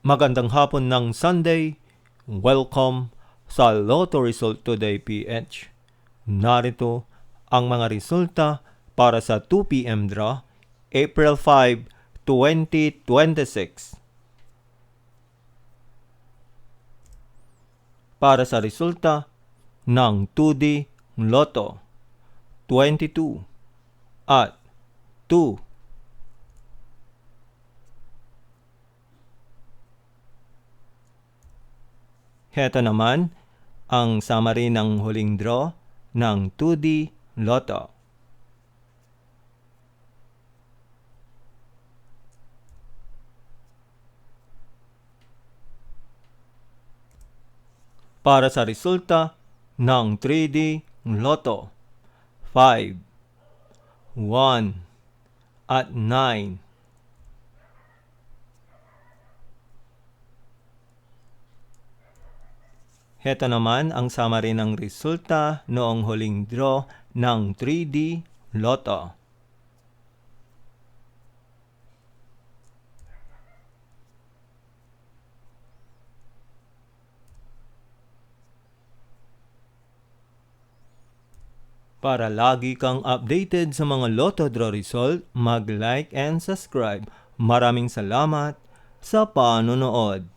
Magandang hapon ng Sunday. Welcome sa Lotto Result Today PH. Narito ang mga resulta para sa 2 p.m. draw, April 5, 2026. Para sa resulta ng 2D Lotto, 22 at 2. Heto naman ang summary ng huling draw ng 2D Lotto. Para sa resulta ng 3D Lotto, 5, 1, at 9. Heto naman ang summary ng resulta noong huling draw ng 3D Lotto. Para lagi kang updated sa mga Lotto draw result, mag-like and subscribe. Maraming salamat sa panonood.